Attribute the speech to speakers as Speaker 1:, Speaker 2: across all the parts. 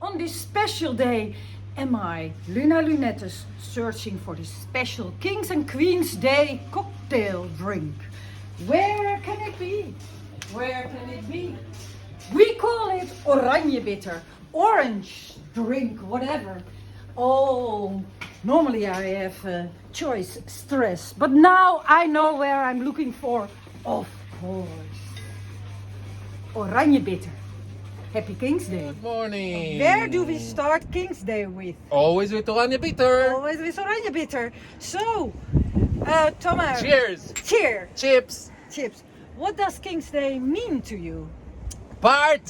Speaker 1: On this special day, am I, Luna Lunettes, searching for the special Kings and Queens Day cocktail drink. Where can it be? Where can it be? We call it oranje bitter, orange drink, whatever. Oh, normally I have choice stress, but now I know where I'm looking for. Of course, oranje bitter. Happy King's Day.
Speaker 2: Good morning.
Speaker 1: Where do we start King's Day with?
Speaker 2: Always with oranje bitter.
Speaker 1: Always with oranje bitter. So, Thomas.
Speaker 2: Cheers.
Speaker 1: Cheers.
Speaker 2: Chips.
Speaker 1: Chips. What does King's Day mean to you?
Speaker 2: Party.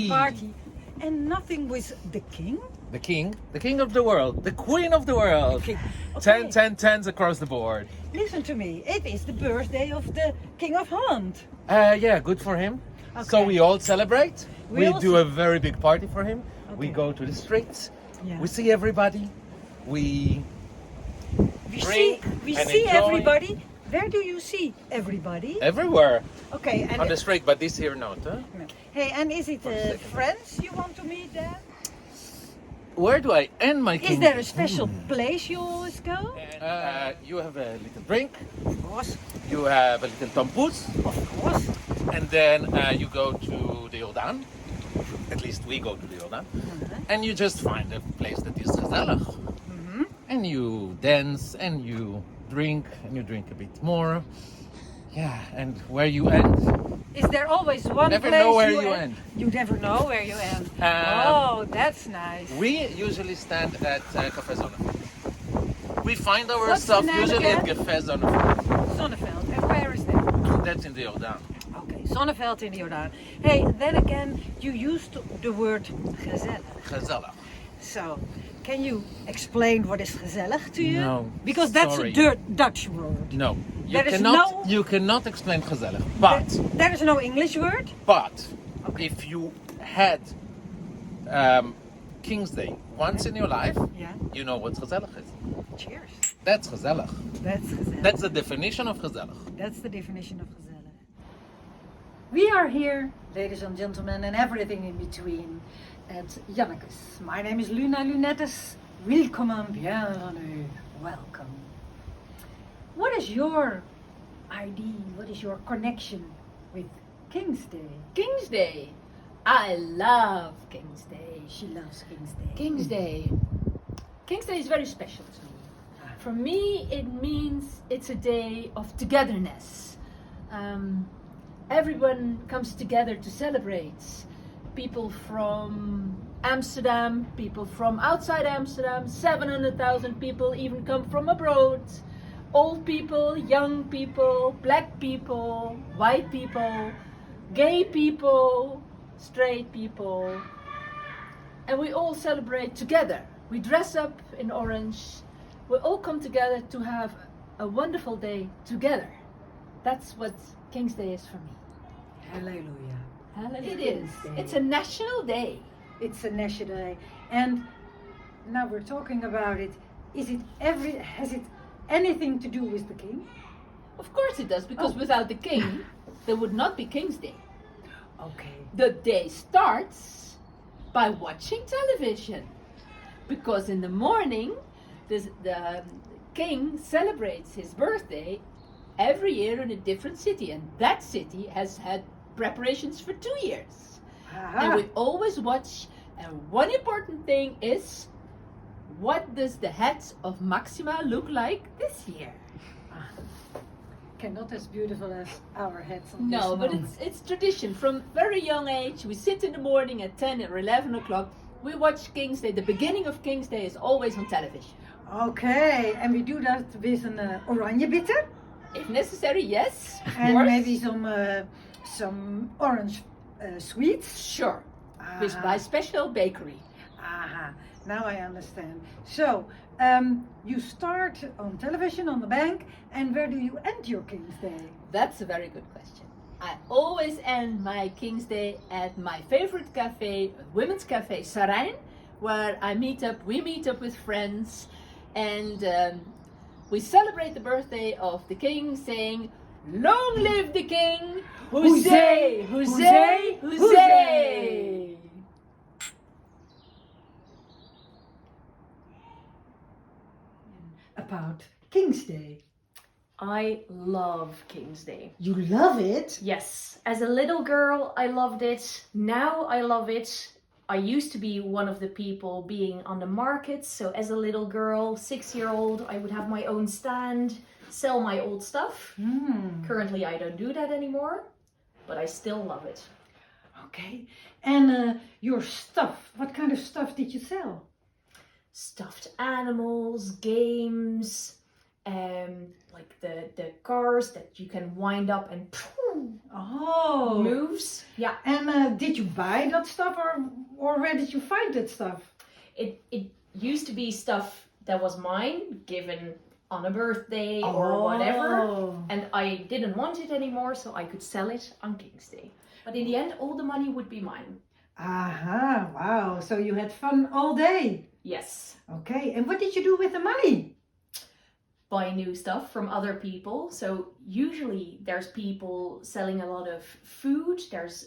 Speaker 1: Party. And nothing with the king?
Speaker 2: The king of the world, the queen of the world.
Speaker 1: Okay.
Speaker 2: 10, 10, 10s across the board.
Speaker 1: Listen to me. It is the birthday of the King of Holland.
Speaker 2: Yeah, good for him.
Speaker 1: Okay.
Speaker 2: So we all celebrate.
Speaker 1: We
Speaker 2: We
Speaker 1: all
Speaker 2: do a very big party for him. We
Speaker 1: Okay.
Speaker 2: go to the streets.
Speaker 1: Yeah.
Speaker 2: We see everybody. We
Speaker 1: We
Speaker 2: drink
Speaker 1: see
Speaker 2: and enjoy.
Speaker 1: everybody. Where do you see everybody?
Speaker 2: everywhere
Speaker 1: Okay, and
Speaker 2: on the street, but this here not. Huh?
Speaker 1: hey, and is it friends you want to meet then?
Speaker 2: Where do I end my
Speaker 1: Is
Speaker 2: King's
Speaker 1: there a
Speaker 2: Day?
Speaker 1: special place you always go?
Speaker 2: You have a little drink.
Speaker 1: Of course,
Speaker 2: You have a little tompoes.
Speaker 1: of course.
Speaker 2: And then you go to the Jordaan. At least we go to the Jordaan. And you just find a place that is gezellig. And you dance and you drink a bit more. Yeah, and where you end?
Speaker 1: Is there always one
Speaker 2: Never
Speaker 1: place
Speaker 2: know where you end.
Speaker 1: You never know where you end. Oh, that's nice.
Speaker 2: We usually stand at Café Zonneveld. We find
Speaker 1: What's the
Speaker 2: ourselves
Speaker 1: name
Speaker 2: usually
Speaker 1: again?
Speaker 2: at Café Zonneveld.
Speaker 1: Zonneveld. And where is that?
Speaker 2: That's in the Jordaan.
Speaker 1: Okay, Zonneveld in the Jordaan. Hey, then again, you used the word gezellig.
Speaker 2: Gezellig.
Speaker 1: So, can you explain what is gezellig to you?
Speaker 2: No,
Speaker 1: Because that's
Speaker 2: sorry.
Speaker 1: a Dutch word.
Speaker 2: No,
Speaker 1: There is no-
Speaker 2: you cannot explain gezellig. But
Speaker 1: There is no English word?
Speaker 2: But if you had King's Day once in your life,
Speaker 1: Yeah.
Speaker 2: you know what gezellig is.
Speaker 1: Cheers.
Speaker 2: That's gezellig.
Speaker 1: That's gezellig.
Speaker 2: That's the definition of gezellig.
Speaker 1: That's the definition of gezellig. We are here, ladies and gentlemen, and everything in between, at Janneke's. My name is Luna Lunettes. Willkommen, bienvenue, welcome. What is your idea? What is your connection with King's Day?
Speaker 3: King's Day. I love King's Day.
Speaker 1: She loves King's Day.
Speaker 3: King's Day. King's Day is very special to me. For me, it means it's a day of togetherness. Everyone comes together to celebrate. People from Amsterdam, people from outside Amsterdam, 700,000 people even come from abroad. Old people, young people, black people, white people, gay people, straight people. And we all celebrate together. We dress up in orange. We all come together to have a wonderful day together. That's what King's Day is for me.
Speaker 1: Hallelujah.
Speaker 3: It is. It's a national day.
Speaker 1: It's a national day. And now we're talking about it. Has it anything to do with the king?
Speaker 3: Of course it does, because without the king, there would not be King's Day.
Speaker 1: Okay.
Speaker 3: The day starts by watching television, because in the morning, the king celebrates his birthday every year in a different city, and that city has had preparations for 2 years. And we always watch, and one important thing is, what does the hat of Maxima look like this year?
Speaker 1: Not as beautiful as our heads on
Speaker 3: No,
Speaker 1: this
Speaker 3: but
Speaker 1: moment.
Speaker 3: it's tradition. From very young age, we sit in the morning at 10 or 11 o'clock. We watch King's Day. The beginning of King's Day is always on television.
Speaker 1: Okay, and we do that with an oranje bitter
Speaker 3: If necessary, yes. of
Speaker 1: and
Speaker 3: course.
Speaker 1: maybe some orange sweets.
Speaker 3: Sure. With by special bakery.
Speaker 1: Aha, now I understand. So, you start on television on the bank, and where do you end your King's Day?
Speaker 3: That's a very good question. I always end my King's Day at my favorite cafe, women's cafe, Sarijn, where we meet up with friends, and we celebrate the birthday of the king, saying, "Long live the king! Huzzay! Huzzay! Huzzay!"
Speaker 1: about King's Day?
Speaker 3: I love King's Day.
Speaker 1: You love it?
Speaker 3: Yes, as a little girl, I loved it. Now I love it. I used to be one of the people being on the market. So as a little girl, 6-year-old, I would have my own stand, sell my old stuff. Currently, I don't do that anymore, but I still love it.
Speaker 1: Okay. And your stuff, what kind of stuff did you sell?
Speaker 3: Stuffed animals, games, like the cars that you can wind up and
Speaker 1: Oh.
Speaker 3: moves. Yeah.
Speaker 1: And did you buy that stuff or where did you find that stuff?
Speaker 3: It used to be stuff that was mine, given on a birthday or whatever, and I didn't want it anymore, so I could sell it on King's Day. But in the end, all the money would be mine.
Speaker 1: Aha, wow. So you had fun all day.
Speaker 3: Yes.
Speaker 1: Okay, and what did you do with the money?
Speaker 3: Buy new stuff from other people. So usually there's people selling a lot of food. There's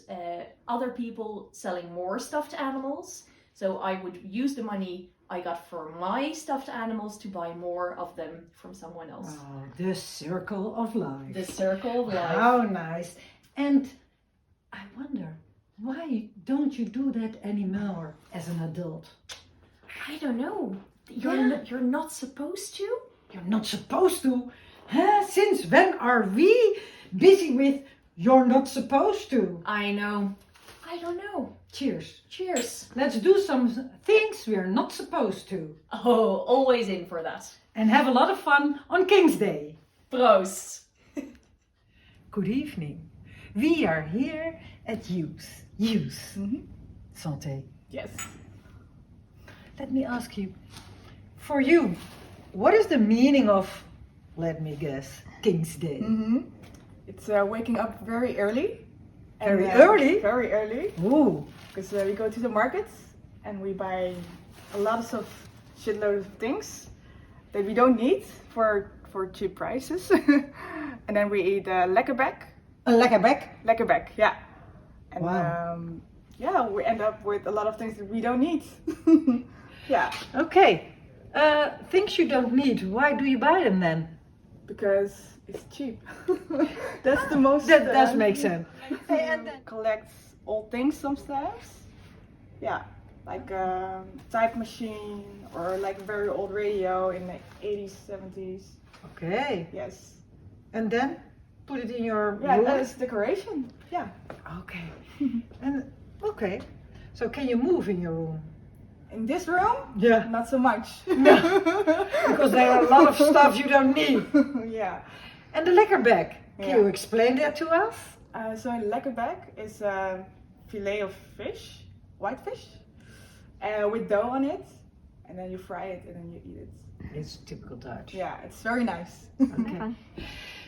Speaker 3: other people selling more stuffed animals. So I would use the money I got for my stuffed animals to buy more of them from someone else.
Speaker 1: Oh, the circle of life.
Speaker 3: The circle of life.
Speaker 1: How nice. And I wonder, why don't you do that anymore as an adult?
Speaker 3: I don't know. You're not supposed to?
Speaker 1: You're not supposed to. Huh? Since when are we busy with you're not supposed to?
Speaker 3: I know. I don't know.
Speaker 1: Cheers.
Speaker 3: Cheers.
Speaker 1: Let's do some things we're not supposed to.
Speaker 3: Oh, always in for that.
Speaker 1: And have a lot of fun on King's Day.
Speaker 3: Proost.
Speaker 1: Good evening. We are here at Youth. Santé.
Speaker 4: Yes.
Speaker 1: Let me ask you, for you, what is the meaning of, let me guess, King's Day?
Speaker 4: It's waking up very early.
Speaker 1: Very early?
Speaker 4: Very early.
Speaker 1: Ooh.
Speaker 4: Because we go to the markets and we buy a lot of shitload of things that we don't need for cheap prices. And then we eat lekkerbek.
Speaker 1: A lekkerbek?
Speaker 4: Lekkerbek, yeah. And
Speaker 1: Wow.
Speaker 4: yeah, we end up with a lot of things that we don't need. Yeah,
Speaker 1: Okay. Things you don't need, why do you buy them then?
Speaker 4: because it's cheap. That's the most.
Speaker 1: That does make sense. And then,
Speaker 4: Collects old things sometimes. Yeah, like a type machine or like a very old radio in the 80s, 70s.
Speaker 1: okay.
Speaker 4: Yes.
Speaker 1: And then put it in your
Speaker 4: Yeah,
Speaker 1: room?
Speaker 4: that is decoration. Yeah.
Speaker 1: Okay. And okay. So can you move in your room?
Speaker 4: In this room,
Speaker 1: Yeah.
Speaker 4: not so much.
Speaker 1: Because there are a lot of stuff you don't need.
Speaker 4: Yeah.
Speaker 1: And the lekkerbek, can
Speaker 4: Yeah.
Speaker 1: you explain that to us?
Speaker 4: So a lekkerbek is a fillet of fish, white fish, with dough on it, and then you fry it and then you eat it.
Speaker 1: It's typical Dutch.
Speaker 4: Yeah, it's very nice.
Speaker 1: Okay.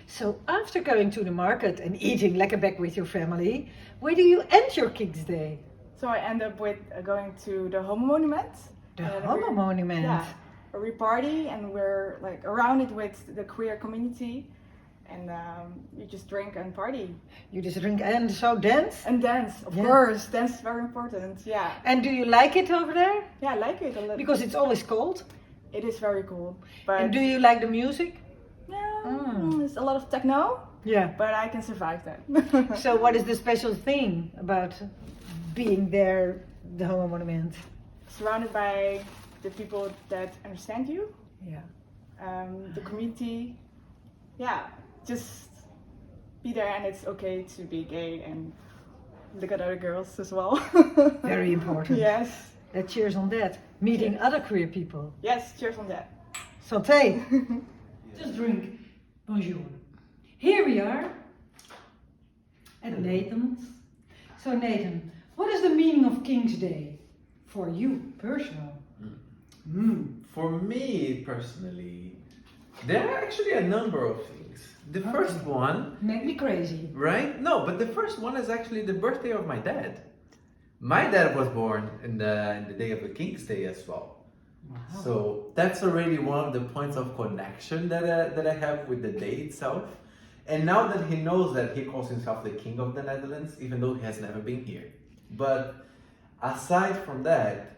Speaker 1: So after going to the market and eating lekkerbek with your family, where do you end your King's Day?
Speaker 4: So I end up with going to the Homo Monument.
Speaker 1: The
Speaker 4: And
Speaker 1: Homo Monument.
Speaker 4: Yeah, where we party and we're like around it with the queer community, and you just drink and party
Speaker 1: You just drink and so dance?
Speaker 4: and dance. Of
Speaker 1: Yeah.
Speaker 4: course, dance is very important. Yeah,
Speaker 1: And do you like it over there?
Speaker 4: yeah, I like it a little.
Speaker 1: Because it's always cold.
Speaker 4: It is very cool. But
Speaker 1: And do you like the music?
Speaker 4: yeah, it's a lot of techno,
Speaker 1: Yeah.
Speaker 4: but I can survive that.
Speaker 1: So what is the special thing about being there, the Homo Monument?
Speaker 4: Surrounded by the people that understand you,
Speaker 1: Yeah.
Speaker 4: the community. Yeah, just be there, and it's okay to be gay and look at other girls as well.
Speaker 1: Very important.
Speaker 4: Yes.
Speaker 1: Let's cheers on that. Meeting other queer people.
Speaker 4: Yes, cheers on that.
Speaker 1: Santé. Just drink. Bonjour. Here we are at Nathan's. So Nathan, what is the meaning of King's Day for you personal?
Speaker 2: For me personally, there are actually a number of things. The first one,
Speaker 1: Make me crazy.
Speaker 2: right? No, but the first one is actually the birthday of my dad. My dad was born in the day of the King's Day as well.
Speaker 1: Wow.
Speaker 2: So that's already one of the points of connection that I have with the day itself. And now that he knows that he calls himself the King of the Netherlands, even though he has never been here. But aside from that,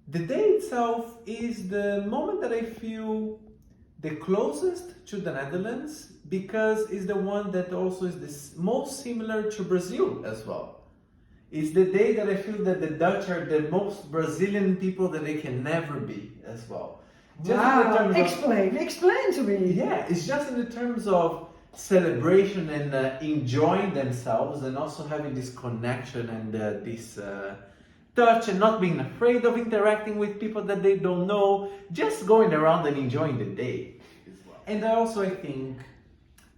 Speaker 2: the day itself is the moment that I feel
Speaker 5: the closest to the Netherlands because it's the one that also is the most similar to Brazil as well. It's the day that I feel that the Dutch are the most Brazilian people that they can never be as well. Just in the
Speaker 1: Wow,
Speaker 5: terms of-
Speaker 1: explain to me.
Speaker 5: yeah, it's just in the terms of celebration and enjoying themselves and also having this connection and this touch and not being afraid of interacting with people that they don't know, just going around and enjoying the day as well. And also I think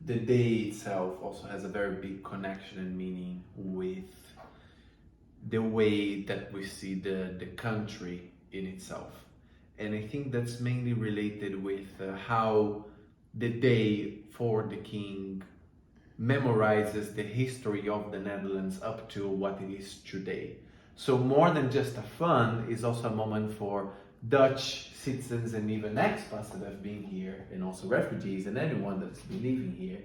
Speaker 5: the day itself also has a very big connection and meaning with the way that we see the country in itself. And I think that's mainly related with how the day for the king memorizes the history of the Netherlands up to what it is today. So more than just a fun, is also a moment for Dutch citizens and even expats that have been here, and also refugees and anyone that's been living here,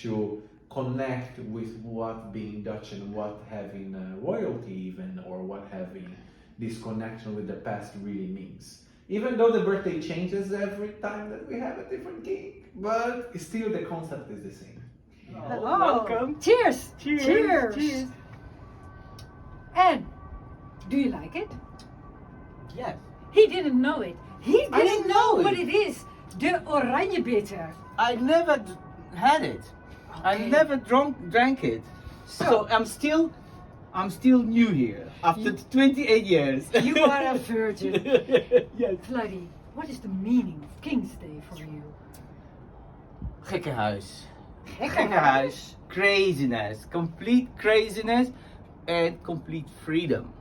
Speaker 5: to connect with what being Dutch and what having royalty even, or what having this connection with the past really means. Even though the birthday changes every time that we have a different king, but still the concept is the same.
Speaker 1: Oh,
Speaker 6: Welcome.
Speaker 1: Cheers.
Speaker 6: Cheers.
Speaker 1: Cheers.
Speaker 6: Cheers.
Speaker 1: And do you like it?
Speaker 6: Yes.
Speaker 1: He didn't know it. He
Speaker 6: I
Speaker 1: didn't
Speaker 6: didn't
Speaker 1: know
Speaker 6: know
Speaker 1: what
Speaker 6: it.
Speaker 1: it is. De oranje bitter.
Speaker 6: I never had it. I
Speaker 1: Okay.
Speaker 6: never drank it. So I'm still new here after 28 years.
Speaker 1: You are a virgin.
Speaker 6: Yes.
Speaker 1: Vladi, what is the meaning of King's Day for you?
Speaker 6: Gekkenhuis. Gekkenhuis. Craziness. Complete craziness and complete freedom.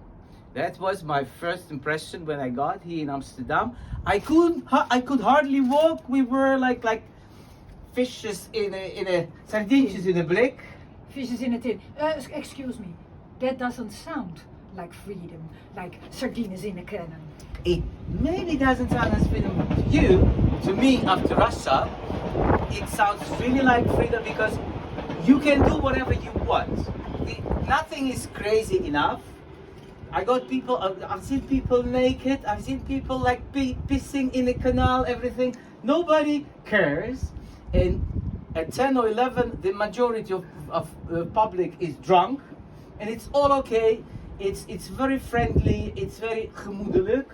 Speaker 6: That was my first impression when I got here in Amsterdam. I could hardly walk. We were like fishes in a sardientjes in a blik.
Speaker 1: Fishes in a tin. Excuse me, that doesn't sound like freedom, like sardines in a cannon.
Speaker 6: It maybe doesn't sound as freedom to you. To me, after Russia, it sounds really like freedom because you can do whatever you want. Nothing is crazy enough. I've seen people naked. I've seen people like pissing in the canal. Everything. Nobody cares. And at 10 or 11, the majority of the public is drunk, and it's all okay. It's very friendly. It's very gemoedelijk.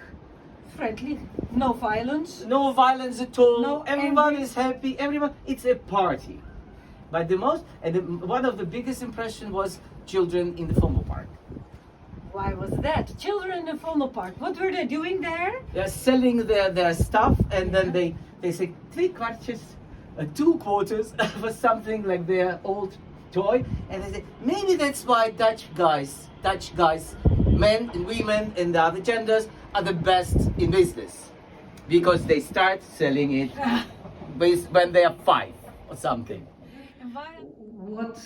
Speaker 1: Friendly, no violence.
Speaker 6: No violence at all.
Speaker 1: No
Speaker 6: Everyone
Speaker 1: angry.
Speaker 6: is happy. Everyone. It's a party. But one of the biggest impression was children in the Vondelpark.
Speaker 1: Why was that? Children in the Vondelpark, what were they doing there?
Speaker 6: They're selling their stuff, and then they say 3 kwartjes, 2 quarters for something like their old toy, and they say maybe that's why Dutch guys, men and women and the other genders are the best in business, because they start selling it when they are 5 or something.
Speaker 1: And what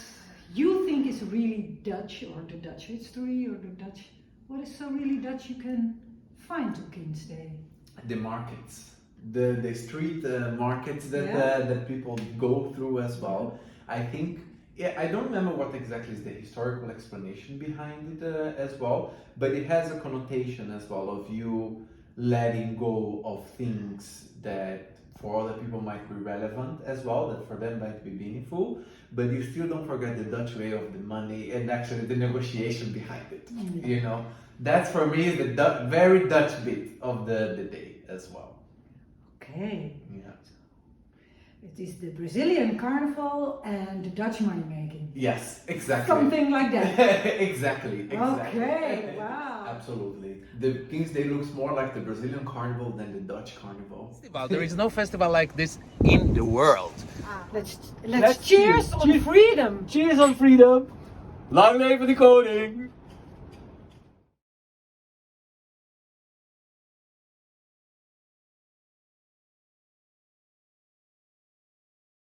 Speaker 1: you think is really Dutch, or the Dutch history, or the Dutch, what is so really Dutch you can find to King's Day?
Speaker 5: The markets, the street markets that
Speaker 1: Yeah.
Speaker 5: that people go through as well. I think, yeah, I don't remember what exactly is the historical explanation behind it as well, but it has a connotation as well of you letting go of things that for other people might be relevant as well, that for them might be meaningful, but you still don't forget the Dutch way of the money and actually the negotiation behind it. You know, that's for me the very Dutch bit of the day as well.
Speaker 1: Okay,
Speaker 5: Yeah.
Speaker 1: it is the Brazilian carnival and the Dutch money making.
Speaker 5: Yes, exactly.
Speaker 1: Something like that.
Speaker 5: exactly.
Speaker 1: Okay, wow.
Speaker 5: Absolutely. The King's Day looks more like the Brazilian carnival than the Dutch carnival.
Speaker 2: There is no festival like this in the world.
Speaker 1: Let's cheers on freedom.
Speaker 6: Cheers on freedom. Lang leven de koning.